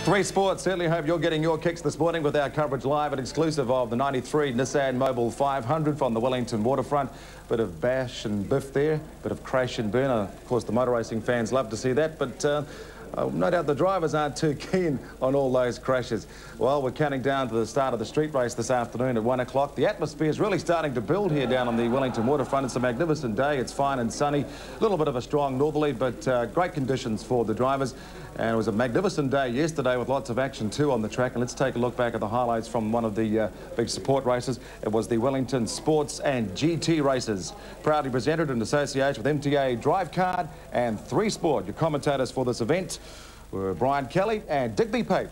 Three Sports, certainly hope you're getting your kicks this morning with our coverage live and exclusive of the 93 Nissan Mobile 500 from the Wellington waterfront. Bit of bash and biff there, bit of crash and burn. Of course, the motor racing fans love to see that, but no doubt the drivers aren't too keen on all those crashes. Well, we're counting down to the start of the street race this afternoon at 1 o'clock. The atmosphere is really starting to build here down on the Wellington waterfront. It's a magnificent day. It's fine and sunny. A little bit of a strong northerly, but great conditions for the drivers. And it was a magnificent day yesterday with lots of action too on the track. And let's take a look back at the highlights from one of the big support races. It was the Wellington Sports and GT races. Proudly presented in association with MTA Drive Card and 3 Sport. Your commentators for this event were Brian Kelly and Digby Pape.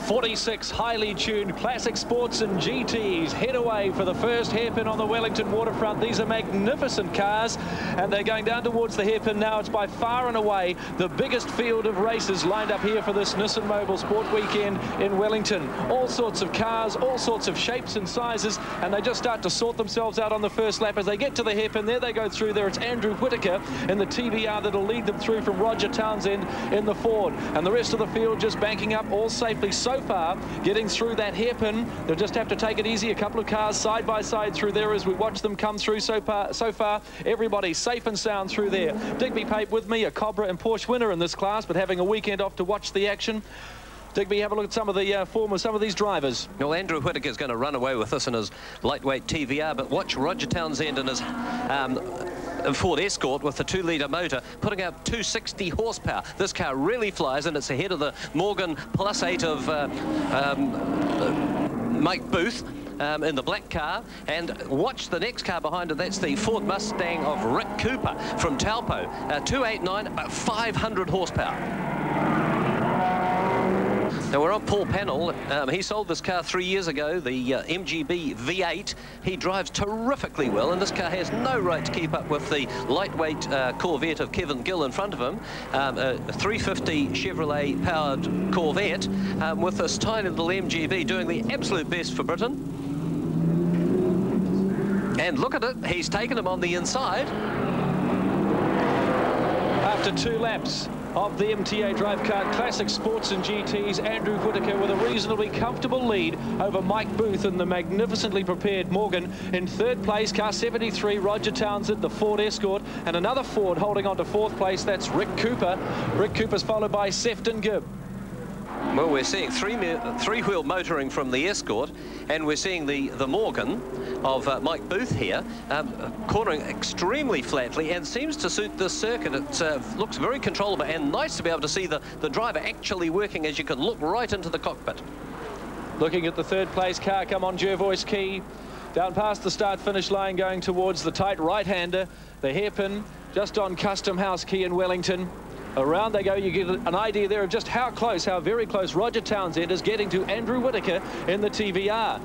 46 highly tuned classic sports and GTs head away for the first hairpin on the Wellington waterfront. These are magnificent cars, and they're going down towards the hairpin now. It's by far and away the biggest field of races lined up here for this Nissan Mobile Sport Weekend in Wellington. All sorts of cars, all sorts of shapes and sizes, and they just start to sort themselves out on the first lap as they get to the hairpin. There they go through there. It's Andrew Whittaker in the TVR that'll lead them through from Roger Townsend in the Ford, and the rest of the field just banking up all safely so far, getting through that hairpin. They'll just have to take it easy. A couple of cars side by side through there as we watch them come through so far. Everybody safe and sound through there. Digby Pape with me, a Cobra and Porsche winner in this class, but having a weekend off to watch the action. Digby, have a look at some of the form of some of these drivers. Well, Andrew Whittaker's going to run away with this in his lightweight TVR, but watch Roger Townsend and his Ford Escort with the 2-litre motor putting out 260 horsepower. This car really flies, and it's ahead of the Morgan Plus 8 of Mike Booth in the black car. And watch the next car behind it. That's the Ford Mustang of Rick Cooper from Taupo. 289, about 500 horsepower. Now we're on Paul Pannell. He sold this car 3 years ago, the MGB V8. He drives terrifically well, and this car has no right to keep up with the lightweight Corvette of Kevin Gill in front of him. A 350 Chevrolet powered Corvette with this tiny little MGB doing the absolute best for Britain. And look at it, he's taken him on the inside. After 2 laps of the MTA Drive Card Classic Sports and GTs, Andrew Whittaker with a reasonably comfortable lead over Mike Booth and the magnificently prepared Morgan. In 3rd place, car 73, Roger Townsend, the Ford Escort, and another Ford holding on to 4th place. That's Rick Cooper. Rick Cooper's followed by Sefton Gibb. Well, we're seeing three-wheel motoring from the Escort, and we're seeing the Morgan of Mike Booth here, cornering extremely flatly and seems to suit this circuit. It looks very controllable and nice to be able to see the driver actually working as you can look right into the cockpit. Looking at the 3rd place car come on Jervois Key, down past the start-finish line going towards the tight right-hander, the hairpin just on Custom House Key in Wellington. Around they go. You get an idea there of just how very close Roger Townsend is getting to Andrew Whittaker in the TVR.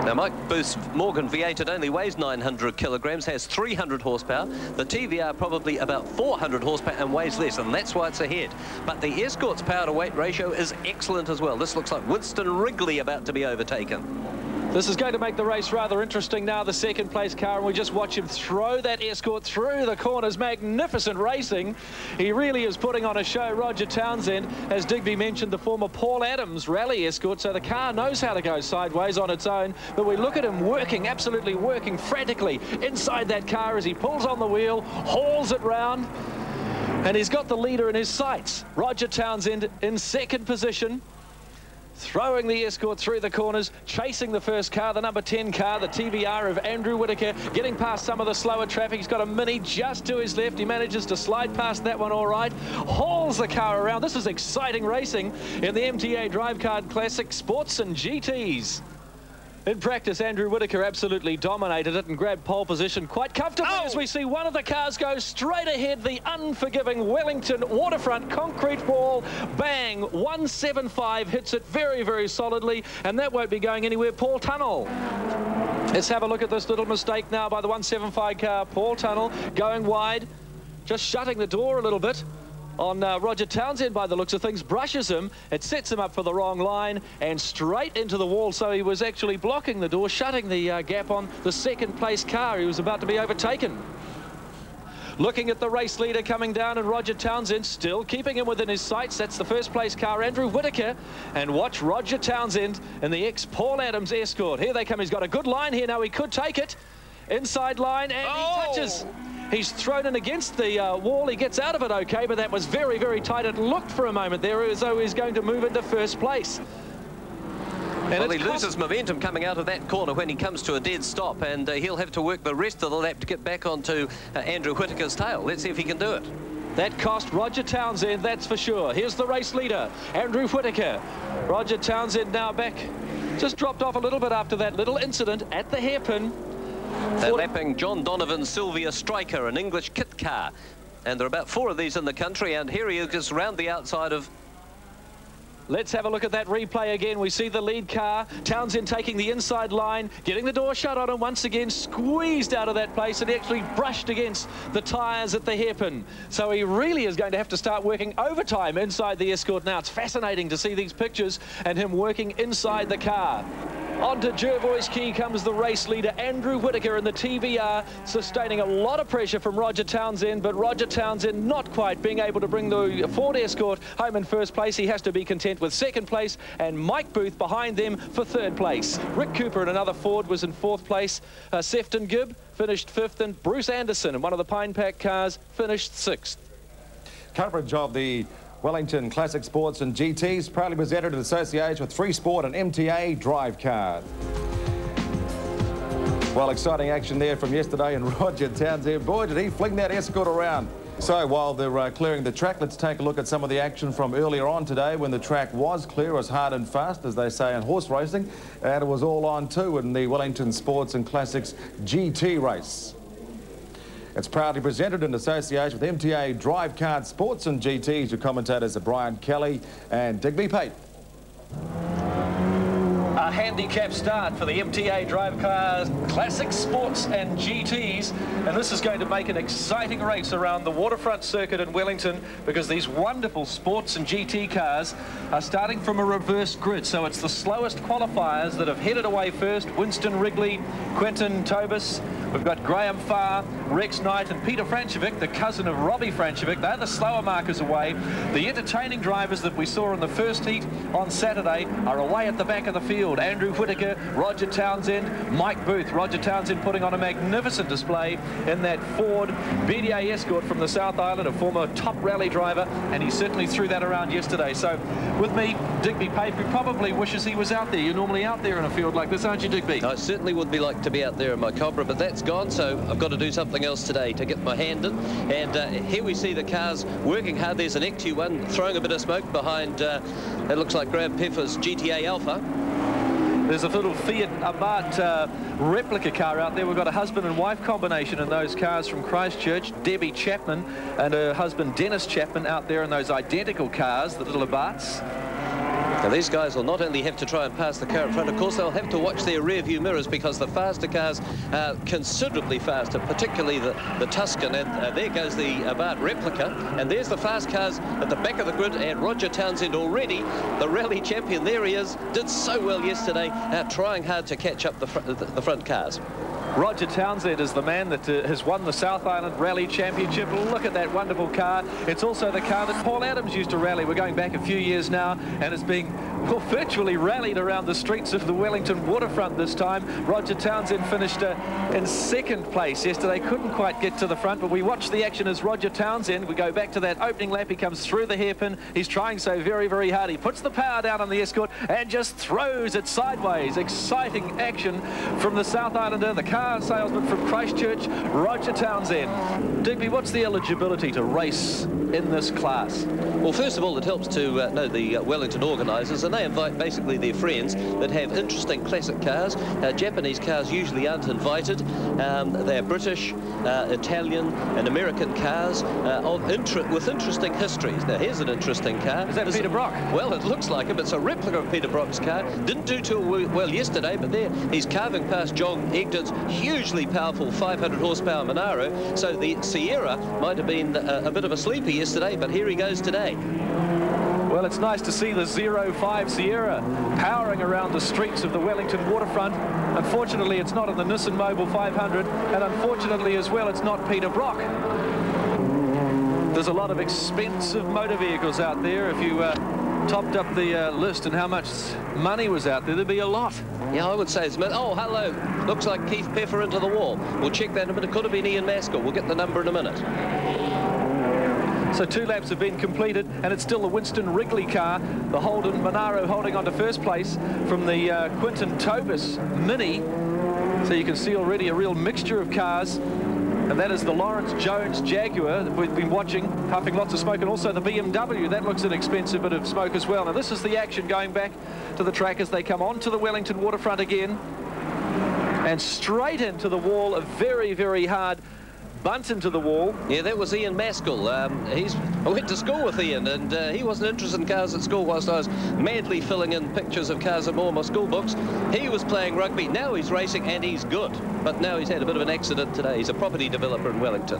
Now, Mike Booth's Morgan V8, it only weighs 900 kilograms, has 300 horsepower. The TVR probably about 400 horsepower and weighs less, and that's why it's ahead. But the Escort's power-to-weight ratio is excellent as well. This looks like Winston Wrigley about to be overtaken. This is going to make the race rather interesting now, the 2nd place car, and we just watch him throw that Escort through the corners. Magnificent racing. He really is putting on a show. Roger Townsend, as Digby mentioned, the former Paul Adams rally Escort, so the car knows how to go sideways on its own, but we look at him working, absolutely working frantically inside that car as he pulls on the wheel, hauls it round, and he's got the leader in his sights. Roger Townsend in 2nd position, throwing the Escort through the corners, chasing the first car, the number 10 car, the TVR of Andrew Whittaker, getting past some of the slower traffic. He's got a Mini just to his left. He manages to slide past that one all right, hauls the car around. This is exciting racing in the MTA Drive Card Classic Sports and GTs. In practice, Andrew Whittaker absolutely dominated it and grabbed pole position quite comfortably as we see one of the cars go straight ahead, the unforgiving Wellington waterfront concrete wall. Bang! 175 hits it very, very solidly, and that won't be going anywhere. Paul Tunnell. Let's have a look at this little mistake now by the 175 car. Paul Tunnell going wide, just shutting the door a little bit on Roger Townsend by the looks of things, brushes him. It sets him up for the wrong line and straight into the wall. So he was actually blocking the door, shutting the gap on the second place car. He was about to be overtaken. Looking at the race leader coming down, and Roger Townsend still keeping him within his sights. That's the first place car, Andrew Whittaker. And watch Roger Townsend in the ex-Paul Adams Escort. Here they come. He's got a good line here now. He could take it. Inside line, and he touches. He's thrown in against the wall. He gets out of it okay, but that was very, very tight. It looked for a moment there as though he's going to move into first place. Well, he loses momentum coming out of that corner when he comes to a dead stop, and he'll have to work the rest of the lap to get back onto Andrew Whittaker's tail. Let's see if he can do it. That cost Roger Townsend, that's for sure. Here's the race leader, Andrew Whittaker. Roger Townsend now back. Just dropped off a little bit after that little incident at the hairpin. They're lapping John Donovan's Sylvia Striker, an English kit car. And there are about 4 of these in the country, and here he is just round the outside of... Let's have a look at that replay again. We see the lead car, Townsend taking the inside line, getting the door shut on him once again, squeezed out of that place, and he actually brushed against the tyres at the hairpin. So he really is going to have to start working overtime inside the Escort now. It's fascinating to see these pictures and him working inside the car. Onto Jervois Key comes the race leader, Andrew Whittaker, in the TVR, sustaining a lot of pressure from Roger Townsend, but Roger Townsend not quite being able to bring the Ford Escort home in first place. He has to be content with second place, and Mike Booth behind them for third place. Rick Cooper in another Ford was in fourth place. Sefton Gibb finished fifth, and Bruce Anderson in one of the Pine Pack cars finished sixth. Coverage of the Wellington Classic Sports and GTs proudly presented in association with Free Sport and MTA Drive Card. Well, exciting action there from yesterday, and Roger Townsend, boy, did he fling that Escort around. So while they're clearing the track, let's take a look at some of the action from earlier on today when the track was clear, as hard and fast, as they say in horse racing, and it was all on too in the Wellington Sports and Classics GT race. It's proudly presented in association with MTA Drive Card Sports and GTs. Your commentators are Brian Kelly and Digby Pate. A handicap start for the MTA Drive Cars Classic Sports and GTs, and this is going to make an exciting race around the waterfront circuit in Wellington, because these wonderful sports and GT cars are starting from a reverse grid. So it's the slowest qualifiers that have headed away first. Winston Wrigley, Quentin Tobis, we've got Graham Farr, Rex Knight and Peter Francevic, the cousin of Robbie Francevic. They're the slower markers away. The entertaining drivers that we saw in the first heat on Saturday are away at the back of the field. Andrew Whittaker, Roger Townsend, Mike Booth. Roger Townsend putting on a magnificent display in that Ford BDA Escort from the South Island, a former top rally driver, and he certainly threw that around yesterday. So with me, Digby Pate, who probably wishes he was out there. You're normally out there in a field like this, aren't you, Digby? I certainly would be like to be out there in my Cobra, but that's gone, so I've got to do something else today to get my hand in. And here we see the cars working hard. There's an XU1 throwing a bit of smoke behind, it looks like Graham Peffer's GTA Alpha. There's a little Fiat Abarth replica car out there. We've got a husband and wife combination in those cars from Christchurch, Debbie Chapman and her husband Dennis Chapman out there in those identical cars, the little Abarths. Now these guys will not only have to try and pass the car in front, of course they'll have to watch their rear view mirrors, because the faster cars are considerably faster, particularly the Tuscan, and there goes the Abarth replica, and there's the fast cars at the back of the grid, and Roger Townsend already, the rally champion, there he is, did so well yesterday, trying hard to catch up the front cars. Roger Townsend is the man that has won the South Island Rally Championship. Look at that wonderful car. It's also the car that Paul Adams used to rally. We're going back a few years now, and it's being virtually rallied around the streets of the Wellington waterfront this time. Roger Townsend finished in second place yesterday. Couldn't quite get to the front, but we watched the action as Roger Townsend, we go back to that opening lap, he comes through the hairpin. He's trying so very, very hard. He puts the power down on the Escort and just throws it sideways. Exciting action from the South Islander, the car salesman from Christchurch, Roger Townsend. Digby, what's the eligibility to race in this class? Well, first of all, it helps to know the Wellington organisers, and they invite basically their friends that have interesting classic cars. Japanese cars usually aren't invited. They're British, Italian and American cars with interesting histories. Now, here's an interesting car. Is that Peter Brock? Well, it looks like him. It's a replica of Peter Brock's car. Didn't do too well yesterday, but there he's carving past John Egden's hugely powerful 500 horsepower Monaro. So the Sierra might have been a bit of a sleeper yesterday, but here he goes today. Well, it's nice to see the 05 Sierra powering around the streets of the Wellington waterfront. Unfortunately, it's not in the Nissan Mobile 500, and unfortunately as well, it's not Peter Brock. There's a lot of expensive motor vehicles out there. If you topped up the list and how much money was out there, there'd be a lot. Yeah, I would say it's... Oh, hello. Looks like Keith Peffer into the wall. We'll check that in a minute. Could have been Ian Maskell. We'll get the number in a minute. So 2 laps have been completed, and it's still the Winston Wrigley car, the Holden Monaro holding on to first place from the Quinton Tobis Mini. So you can see already a real mixture of cars. And that is the Lawrence Jones Jaguar that we've been watching, puffing lots of smoke, and also the BMW. That looks an expensive bit of smoke as well. Now this is the action going back to the track as they come onto the Wellington waterfront again. And straight into the wall, a very, very hard bunt into the wall. Yeah, that was Ian Maskell. I went to school with Ian, and he wasn't interested in cars at school whilst I was madly filling in pictures of cars in all my school books. He was playing rugby. Now he's racing, and he's good. But now he's had a bit of an accident today. He's a property developer in Wellington.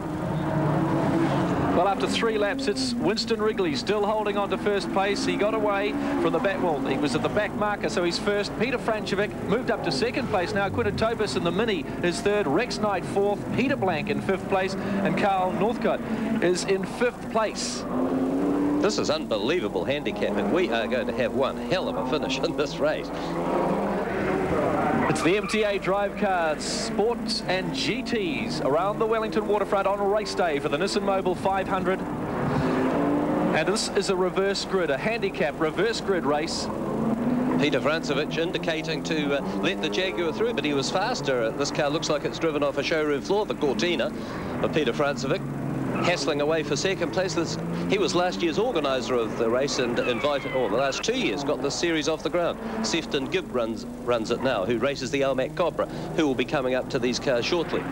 Well, after 3 laps, it's Winston Wrigley still holding on to first place. He got away from the back, well, he was at the back marker, so he's first. Peter Francevic moved up to second place now. Quinton Tobis in the Mini is third. Rex Knight fourth. Peter Blank in 5th place. And Carl Northcott is in 5th place. This is unbelievable handicapping. We are going to have one hell of a finish in this race. It's the MTA Drive Cars, Sports and GTs around the Wellington waterfront on race day for the Nissan Mobile 500. And this is a reverse grid, a handicap reverse grid race. Peter Francevic indicating to let the Jaguar through, but he was faster. This car looks like it's driven off a showroom floor, the Cortina of Peter Francevic. Hassling away for second place. He was last year's organiser of the race and invited, or the last 2 years, got this series off the ground. Sefton Gibb runs it now, who races the Almac Cobra, who will be coming up to these cars shortly.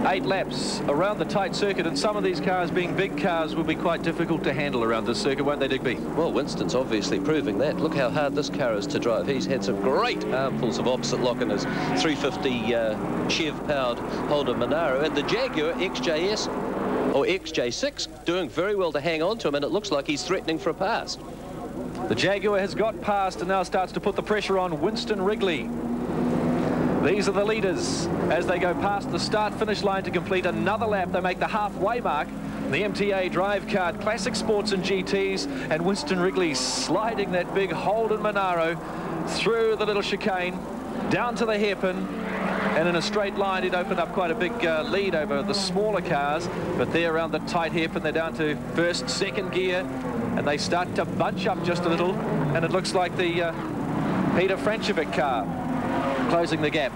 8 laps around the tight circuit, and some of these cars, being big cars, will be quite difficult to handle around this circuit, won't they, Digby? Well, Winston's obviously proving that. Look how hard this car is to drive. He's had some great armfuls of opposite lock in his 350 Chev-powered Holden Monaro, and the Jaguar XJS, or XJ6, doing very well to hang on to him, and it looks like he's threatening for a pass. The Jaguar has got past and now starts to put the pressure on Winston Wrigley. These are the leaders as they go past the start-finish line to complete another lap. They make the halfway mark. The MTA Drive Card, Classic Sports and GTs, and Winston Wrigley sliding that big Holden Monaro through the little chicane, down to the hairpin, and in a straight line he'd opened up quite a big lead over the smaller cars, but there around the tight hairpin they're down to first, second gear, and they start to bunch up just a little, and it looks like the Peter Francevic car closing the gap.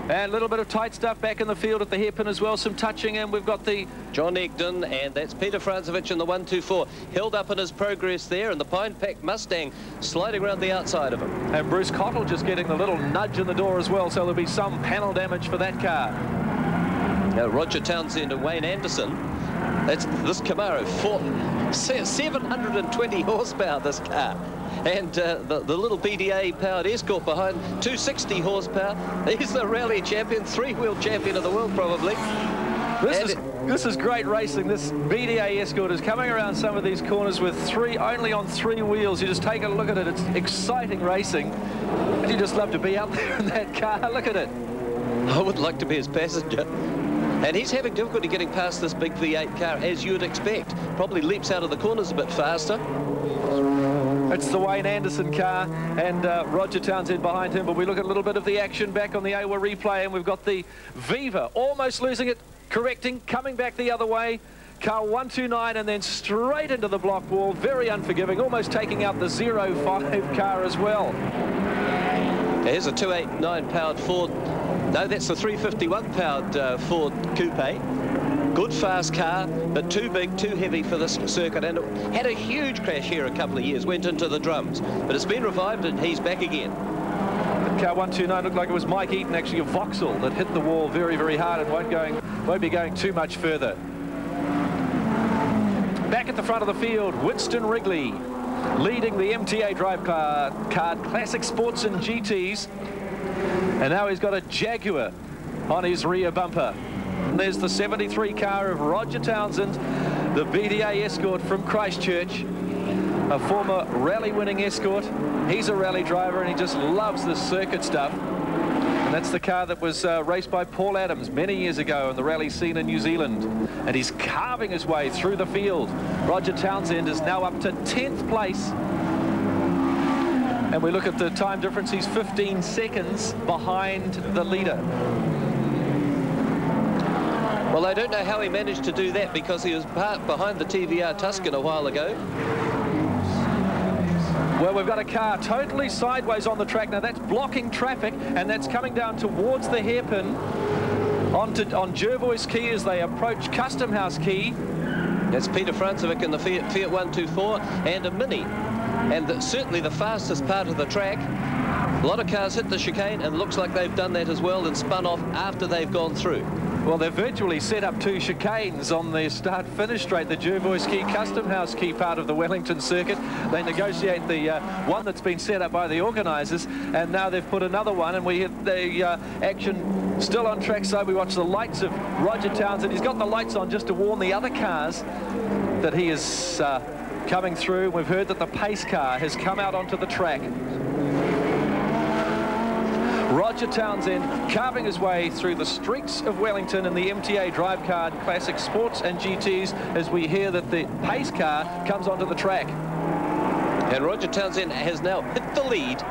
And a little bit of tight stuff back in the field at the hairpin as well, some touching, and we've got the John Egdon, and that's Peter Francevic in the 124, held up in his progress there, and the Pine Pack Mustang sliding around the outside of him. And Bruce Cottle just getting the little nudge in the door as well, so there'll be some panel damage for that car. Now Roger Townsend and Wayne Anderson, that's this Camaro, 720 horsepower this car. And the little BDA-powered Escort behind, 260 horsepower. He's the rally champion, 3-wheel champion of the world, probably. This is great racing. This BDA Escort is coming around some of these corners with only on 3 wheels. You just take a look at it. It's exciting racing. And you just love to be out there in that car. Look at it. I would like to be his passenger. And he's having difficulty getting past this big V8 car, as you would expect. Probably leaps out of the corners a bit faster. It's the Wayne Anderson car, and Roger Townsend behind him, but we look at a little bit of the action back on the AWA replay, and we've got the Viva almost losing it, correcting, coming back the other way. Car 129, and then straight into the block wall, very unforgiving, almost taking out the 05 car as well. Here's a 289 powered Ford. No, that's the 351 powered Ford Coupe. Good fast car, but too big, too heavy for this circuit, and it had a huge crash here a couple of years, went into the drums, but it's been revived and he's back again. But car 129 looked like it was Mike Eaton, actually a Vauxhall, that hit the wall very, very hard and won't be going too much further. Back at the front of the field, Winston Wrigley leading the MTA Drive Card Classic Sports and GTs, and now he's got a Jaguar on his rear bumper. And there's the 73 car of Roger Townsend, the BDA Escort from Christchurch, a former rally winning Escort. He's a rally driver and he just loves this circuit stuff. And That's the car that was raced by Paul Adams many years ago in the rally scene in New Zealand. And he's carving his way through the field. Roger Townsend is now up to 10th place. And we look at the time difference, he's 15 seconds behind the leader. Well, I don't know how he managed to do that, because he was behind the TVR Tuscan a while ago. Well, we've got a car totally sideways on the track. Now, that's blocking traffic, and that's coming down towards the hairpin on Jervois Key as they approach Custom House Key. That's Peter Francevic in the Fiat 124 and a Mini. And certainly the fastest part of the track. A lot of cars hit the chicane, and looks like they've done that as well and spun off after they've gone through. Well, they've virtually set up 2 chicanes on their start-finish straight, the Jervois Key, Custom House Key part of the Wellington circuit. They negotiate the one that's been set up by the organisers, and now they've put another one, and we hit the action still on trackside. We watch the lights of Roger Townsend. He's got the lights on just to warn the other cars that he is coming through. We've heard that the pace car has come out onto the track. Roger Townsend carving his way through the streets of Wellington in the MTA Drive Card Classic Sports and GTs as we hear that the pace car comes onto the track. And Roger Townsend has now hit the lead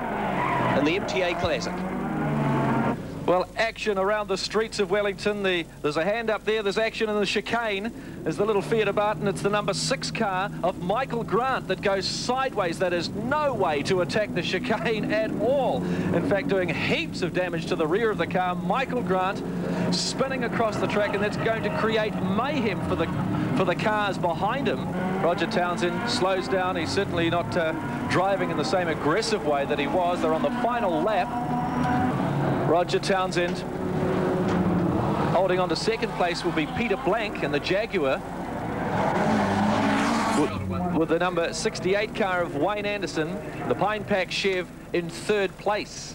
in the MTA Classic. Well, action around the streets of Wellington. There's a hand up there. There's action in the chicane. There's the little Fiat Abarth. It's the number 6 car of Michael Grant that goes sideways. That is no way to attack the chicane at all. In fact, doing heaps of damage to the rear of the car. Michael Grant spinning across the track, and that's going to create mayhem for the cars behind him. Roger Townsend slows down. He's certainly not driving in the same aggressive way that he was. They're on the final lap. Roger Townsend holding on to 2nd place will be Peter Blank in the Jaguar, with the number 68 car of Wayne Anderson, the Pine Pack Chev, in 3rd place.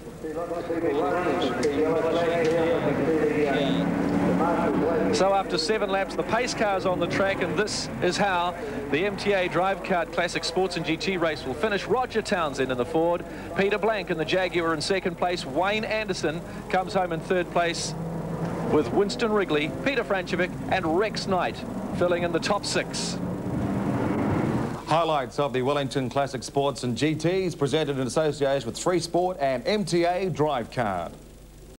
So after 7 laps, the pace car's on the track, and this is how the MTA Drive Card Classic Sports and GT race will finish. Roger Townsend in the Ford, Peter Blank in the Jaguar in 2nd place. Wayne Anderson comes home in 3rd place, with Winston Wrigley, Peter Francevic and Rex Knight filling in the top 6. Highlights of the Wellington Classic Sports and GTs presented in association with Free Sport and MTA Drive Card.